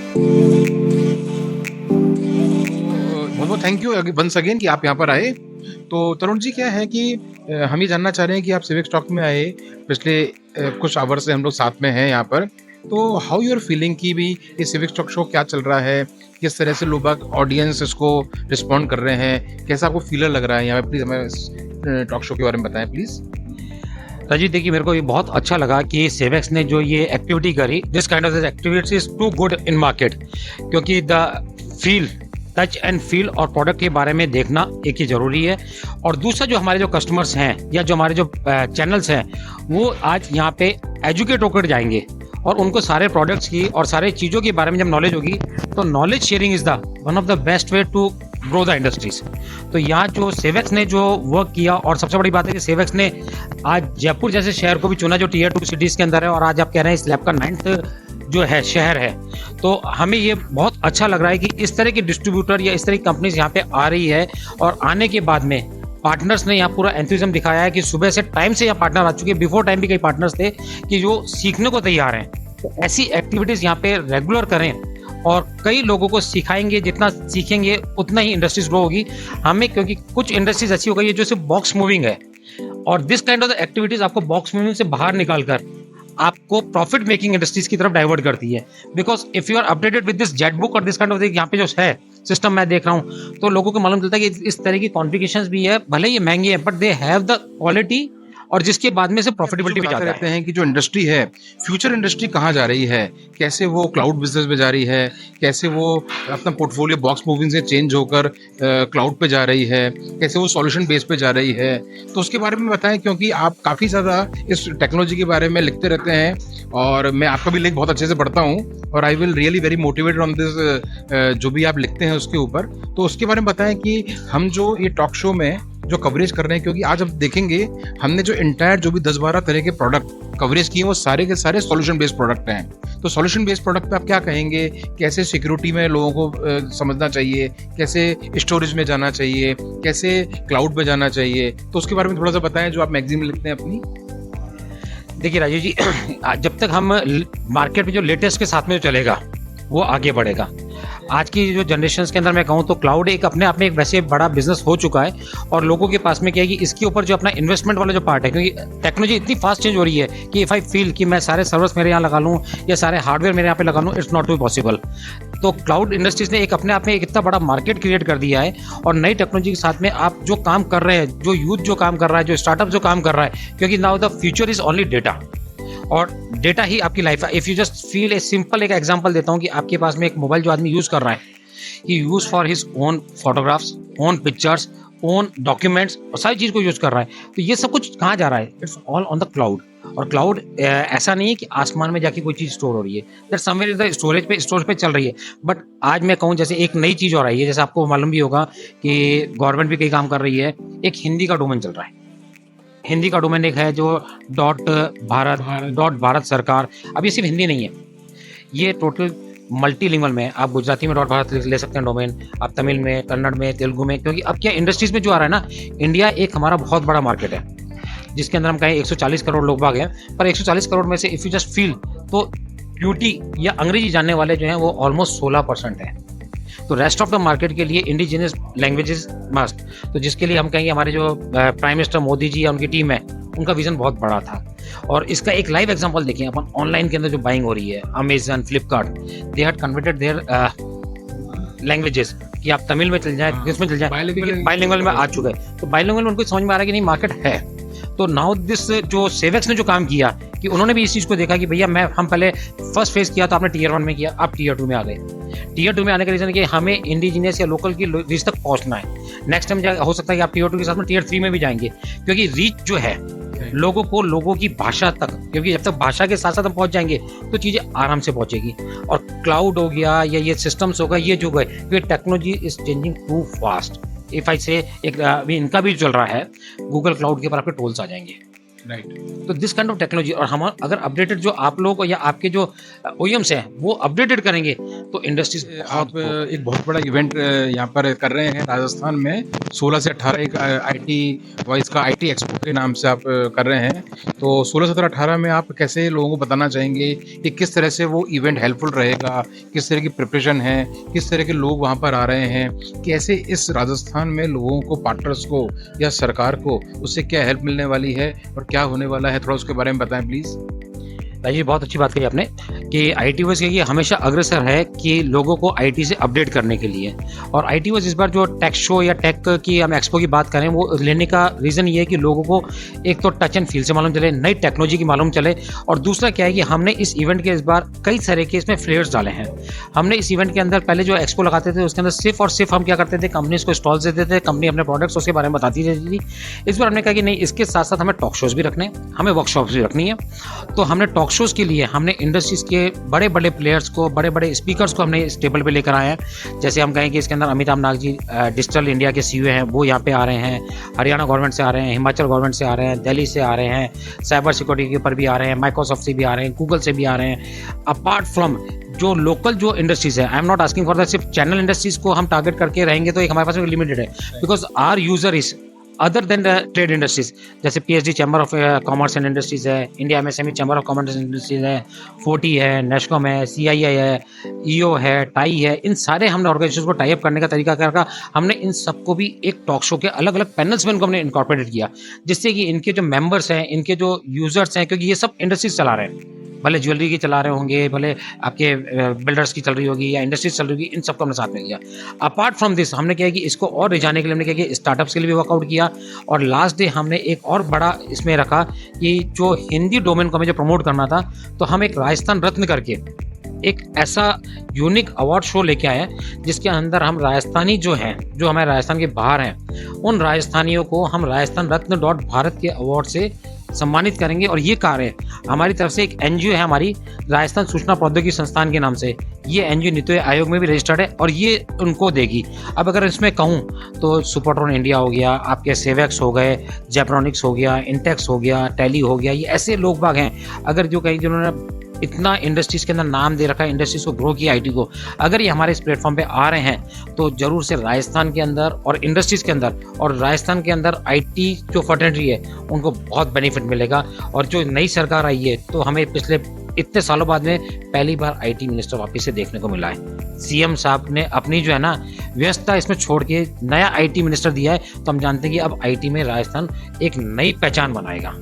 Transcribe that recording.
बहुत बहुत thank you once again कि आप यहाँ पर आए। तो तरुण जी, क्या है कि हम ये जानना चाह रहे हैं कि आप सिविक स्टॉक में आए, पिछले कुछ आवर से हम लोग साथ में हैं यहाँ पर। तो हाउ यू आर फीलिंग कि भी ये सिविक स्टॉक शो क्या चल रहा है, किस तरह से लोग ऑडियंस इसको रिस्पॉन्ड कर रहे हैं, कैसा आपको फीलर लग रहा है यहाँ पे? प्लीज़ हमें इस टॉक शो के बारे में बताएं प्लीज़। राजीव, देखिए, मेरे को ये बहुत अच्छा लगा कि सेवेक्स ने जो ये एक्टिविटी करी, this kind of activity is too good in market, क्योंकि the feel, touch and feel और प्रोडक्ट के बारे में देखना एक ही ज़रूरी है। और दूसरा, जो हमारे जो कस्टमर्स हैं या जो हमारे जो चैनल्स हैं, वो आज यहाँ पे एजुकेट होकर जाएंगे और उनको सारे प्रोडक्ट्स की और सारे चीज़ों के बारे में जब नॉलेज होगी, तो knowledge sharing is the one of the best way to grow the industries. तो यहाँ जो सेवेक्स ने जो वर्क किया, और सबसे बड़ी बात है कि सेवेक्स ने आज जयपुर जैसे शहर को भी चुना जो टियर 2 सिटीज़ के अंदर है, और आज आप कह रहे हैं इस लैब का 9th जो है शहर है। तो हमें ये बहुत अच्छा लग रहा है कि इस तरह की डिस्ट्रीब्यूटर या इस तरह की कंपनीज यहाँ पे आ रही है, और आने के बाद में पार्टनर्स ने यहाँ पूरा एंथुसिज्म दिखाया है कि सुबह से टाइम से यहाँ पार्टनर आ चुके हैं, बिफोर टाइम भी कई पार्टनर्स थे कि जो सीखने को तैयार हैं। तो ऐसी एक्टिविटीज़ यहाँ पे रेगुलर करें और कई लोगों को सिखाएंगे, जितना सीखेंगे उतना ही इंडस्ट्रीज ग्रो होगी हमें, क्योंकि कुछ इंडस्ट्रीज ऐसी हो गई है जो सिर्फ बॉक्स मूविंग है, और दिस काइंड ऑफ एक्टिविटीज आपको बॉक्स मूविंग से बाहर निकालकर आपको प्रॉफिट मेकिंग इंडस्ट्रीज की तरफ डाइवर्ट करती है। Because if you are updated with this jet book और दिस काइंड ऑफ यहाँ पे जो है सिस्टम मैं देख रहा हूँ, तो लोगों को मालूम चलता है कि इस तरह की कॉन्फ़िगरेशंस भी है, भले ये महंगी है but they have the quality, और जिसके बाद में से प्रॉफिटेबिलिटी भी बताते जाता रहते है। हैं कि जो इंडस्ट्री है, फ्यूचर इंडस्ट्री कहाँ जा रही है, कैसे वो क्लाउड बिजनेस में जा रही है, कैसे वो अपना पोर्टफोलियो बॉक्स मूविंग से चेंज होकर क्लाउड पे जा रही है, कैसे वो सॉल्यूशन बेस पे जा रही है। तो उसके बारे में बताएं, क्योंकि आप काफ़ी ज़्यादा इस टेक्नोलॉजी के बारे में लिखते रहते हैं, और मैं आपका भी लिख बहुत अच्छे से पढ़ता हूँ, और I will really very motivated on this जो भी आप लिखते हैं उसके ऊपर। तो उसके बारे में बताएं कि हम जो ये टॉक शो में जो कवरेज कर रहे हैं, क्योंकि आज हम देखेंगे हमने जो इंटायर जो भी 10-12 तरह के प्रोडक्ट कवरेज किए वो सारे के सारे सॉल्यूशन बेस्ड प्रोडक्ट हैं। तो सॉल्यूशन बेस्ड प्रोडक्ट पे आप क्या कहेंगे? कैसे सिक्योरिटी में लोगों को समझना चाहिए, कैसे स्टोरेज में जाना चाहिए, कैसे क्लाउड पे जाना चाहिए? तो उसके बारे में थोड़ा सा बताएं, जो आप मैगजीन में लिखते हैं अपनी। देखिए राजीव जी, जब तक हम मार्केट में जो लेटेस्ट के साथ में जो चलेगा वो आगे बढ़ेगा। आज की जो जनरेशन्स के अंदर मैं कहूँ तो क्लाउड एक अपने आप में एक वैसे बड़ा बिजनेस हो चुका है, और लोगों के पास में क्या है कि इसके ऊपर जो अपना इन्वेस्टमेंट वाला जो पार्ट है, क्योंकि टेक्नोलॉजी इतनी फास्ट चेंज हो रही है कि इफ़ आई फील कि मैं सारे सर्वर्स मेरे यहाँ लगा लूँ या सारे हार्डवेयर मेरे यहाँ पे लगा लूँ, इट्स नॉट टू पॉसिबल। तो क्लाउड इंडस्ट्रीज ने एक अपने आप में एक इतना बड़ा मार्केट क्रिएट कर दिया है, और नई टेक्नोलॉजी के साथ में आप जो काम कर रहे हैं, जो यूथ जो काम कर रहा है, जो स्टार्टअप जो काम कर रहा है, क्योंकि now the future is only data, और डेटा ही आपकी लाइफ है। If you just feel a simple एक एग्जांपल देता हूँ कि आपके पास में एक मोबाइल जो आदमी यूज़ कर रहा है, he use for his own photographs, own pictures, own documents, और सारी चीज़ को यूज़ कर रहा है। तो ये सब कुछ कहाँ जा रहा है? It's all on the cloud. और क्लाउड ऐसा नहीं है कि आसमान में जाके कोई चीज़ स्टोर हो रही है, दैट समवेयर द स्टोरेज पे चल रही है। बट आज मैं कहूँ जैसे एक नई चीज़ हो रही है, जैसे आपको मालूम भी होगा कि गवर्नमेंट भी कई काम कर रही है, एक हिंदी का डोमेन चल रहा है। हिंदी का डोमेन एक है जो .भारत सरकार। अब ये सिर्फ हिंदी नहीं है, ये टोटल मल्टीलिंगुअल में। आप गुजराती में .भारत ले सकते हैं डोमेन, आप तमिल में, कन्नड़ में, तेलुगु में, क्योंकि अब क्या इंडस्ट्रीज में जो आ रहा है ना, इंडिया एक हमारा बहुत बड़ा मार्केट है, जिसके अंदर हम कहें 140 करोड़ लोग बाग हैं, पर 140 करोड़ में से इफ़ यू जस्ट फील तो क्यूटी या अंग्रेजी जानने वाले जो हैं वो ऑलमोस्ट 16% हैं। तो रेस्ट ऑफ द मार्केट के लिए इंडिजिनियस लैंग्वेजेस मस्ट। तो जिसके लिए हम कहेंगे हमारे जो प्राइम मिनिस्टर मोदी जी या उनकी टीम है, उनका विजन बहुत बड़ा था। और इसका एक लाइव एग्जांपल देखें अपन, ऑनलाइन के अंदर जो बाइंग हो रही है, Amazon, Flipkart, they had converted their languages कि आप तमिल में चल जाए, किस में चल जाए, बाइलिंगुअल में आ चुका है। तो बाइलिंगुअल में उनको समझ में आ रहा है कि नहीं मार्केट है। तो नाउ दिस जो सेवेक्स ने जो काम किया कि उन्होंने भी इस चीज़ को देखा कि भैया हम पहले फर्स्ट फेज किया तो आपने टियर 1 में किया, आप टियर 2 में आ गए। टियर 2 में आने का रीज़न कि हमें इंडिजिनियस या लोकल की रीच तक पहुंचना है। नेक्स्ट टाइम हो सकता है कि आप टियर 2 के साथ में टियर 3 में भी जाएंगे, क्योंकि रीच जो है लोगों को, लोगों की भाषा तक, क्योंकि जब तक भाषा के साथ साथ हम पहुंच जाएंगे तो चीज़ें आराम से पहुंचेगी। और क्लाउड हो गया या ये सिस्टम्स होगा, ये जो गए, क्योंकि technology is changing too fast. If I say एक अभी इनका भी चल रहा है, गूगल क्लाउड के ऊपर आपके टूल्स आ जाएंगे, राइट। तो दिस काइंड ऑफ टेक्नोलॉजी, और हम अगर अपडेटेड जो आप लोग या आपके जो ओईएम्स हैं वो अपडेटेड करेंगे, तो इंडस्ट्रीज आप एक बहुत बड़ा इवेंट यहाँ पर कर रहे हैं राजस्थान में 16 से 18 एक आईटी वाइज का आईटी एक्सपो के नाम से आप कर रहे हैं। तो 16, 17, 18 में आप कैसे लोगों को बताना चाहेंगे कि किस तरह से वो इवेंट हेल्पफुल रहेगा, किस तरह की प्रिपरेशन है, किस तरह के लोग वहाँ पर आ रहे हैं, कैसे इस राजस्थान में लोगों को, पार्टनर्स को या सरकार को उससे क्या हेल्प मिलने वाली है और क्या होने वाला है, थोड़ा उसके बारे में बताएं प्लीज़। भाई जी बहुत अच्छी बात कही आपने कि आईटी वर्स ये हमेशा अग्रसर है कि लोगों को आईटी से अपडेट करने के लिए। और आईटी वर्स इस बार जो टेक शो या टेक की हम एक्सपो की बात करें वो लेने का रीज़न ये है कि लोगों को एक तो टच एंड फील से मालूम चले, नई टेक्नोलॉजी की मालूम चले, और दूसरा क्या है कि हमने इस इवेंट के इस बार कई तरह के इसमें फ्लेयर्स डाले हैं। हमने इस इवेंट के अंदर पहले जो एक्सपो लगाते थे उसके अंदर सिर्फ और सिर्फ हम क्या करते थे, कंपनीज को स्टॉल्स देते थे, कंपनी अपने प्रोडक्ट्स उसके बारे में बताती रहती थी। इस बार हमने कहा कि नहीं, इसके साथ साथ हमें टॉक शोज़ भी रखने हैं, हमें वर्कशॉप्स भी रखनी है। तो हमने टॉक शोज़ के लिए हमने इंडस्ट्रीज के बड़े बड़े प्लेयर्स को, बड़े बड़े स्पीकर्स को हमने इस टेबल पे लेकर आए हैं। जैसे हम कहें कि इसके अंदर अमिताभ नाग जी डिजिटल इंडिया के सीईओ हैं, वो यहाँ पे आ रहे हैं, हरियाणा गवर्नमेंट से आ रहे हैं, हिमाचल गवर्नमेंट से आ रहे हैं, दिल्ली से आ रहे हैं, साइबर सिक्योरिटी के ऊपर भी आ रहे हैं, माइक्रोसॉफ्ट से भी आ रहे हैं, गूगल से भी आ रहे हैं। अपार्ट फ्रॉम जो लोकल जो इंडस्ट्रीज है, I am not asking for the सिर्फ चैनल इंडस्ट्रीज को हम टारगेट करके रहेंगे तो एक हमारे पास लिमिटेड है, because our user is other than the trade industries. जैसे PhD chamber of commerce and industries है, India MSME chamber of commerce and industries है, 40 है, नेशकॉम है, सीआईआई है, ईओ है, टाई है। इन सारे हमने ऑर्गेनाइजेशन को टाई अप करने का तरीका क्या रखा, हमने इन सबको भी एक टॉक शो के अलग अलग पैनल्स में इनको हमने इनकॉर्पोरेट किया, जिससे कि इनके जो मेंबर्स हैं, इनके जो यूजर्स हैं, क्योंकि ये सब इंडस्ट्रीज चला रहे हैं, भले ज्वेलरी की चला रहे होंगे, भले आपके बिल्डर्स की चल रही होगी या इंडस्ट्रीज चल रही होगी, इन सबको हमने साथ में किया। अपार्ट फ्रॉम दिस हमने क्या है कि इसको और रिझाने के लिए हमने क्या किया, स्टार्टअप्स के लिए भी वर्कआउट किया। और लास्ट डे हमने एक और बड़ा इसमें रखा कि जो हिंदी डोमेन को हमें जो प्रमोट करना था, तो हम एक राजस्थान रत्न करके एक ऐसा यूनिक अवार्ड शो लेके आए हैं जिसके अंदर हम राजस्थानी जो हैं, जो हमारे राजस्थान के बाहर हैं, उन राजस्थानियों को हम राजस्थान रत्न भारत के अवार्ड से सम्मानित करेंगे। और ये कार्य हमारी तरफ से एक एनजीओ है, हमारी राजस्थान सूचना प्रौद्योगिकी संस्थान के नाम से, ये एनजीओ नीति आयोग में भी रजिस्टर्ड है और ये उनको देगी। अब अगर इसमें कहूँ तो सुपरट्रॉन इंडिया हो गया, आपके सेवेक्स हो गए, जेप्रोनिक्स हो गया, इंटेक्स हो गया, टैली हो गया, ये ऐसे लोग बाग हैं अगर जो कहीं जिन्होंने इतना इंडस्ट्रीज के अंदर नाम दे रखा है, इंडस्ट्रीज को ग्रो किया आईटी को, अगर ये हमारे इस प्लेटफॉर्म पे आ रहे हैं तो जरूर से राजस्थान के अंदर और इंडस्ट्रीज के अंदर और राजस्थान के अंदर आईटी जो फर्टेनरी है उनको बहुत बेनिफिट मिलेगा। और जो नई सरकार आई है तो हमें पिछले इतने सालों बाद में पहली बार आईटी मिनिस्टर वापस से देखने को मिला है। सीएम साहब ने अपनी जो है ना व्यवस्था इसमें छोड़ के नया आईटी मिनिस्टर दिया है, तो हम जानते हैं कि अब आईटी में राजस्थान एक नई पहचान बनाएगा।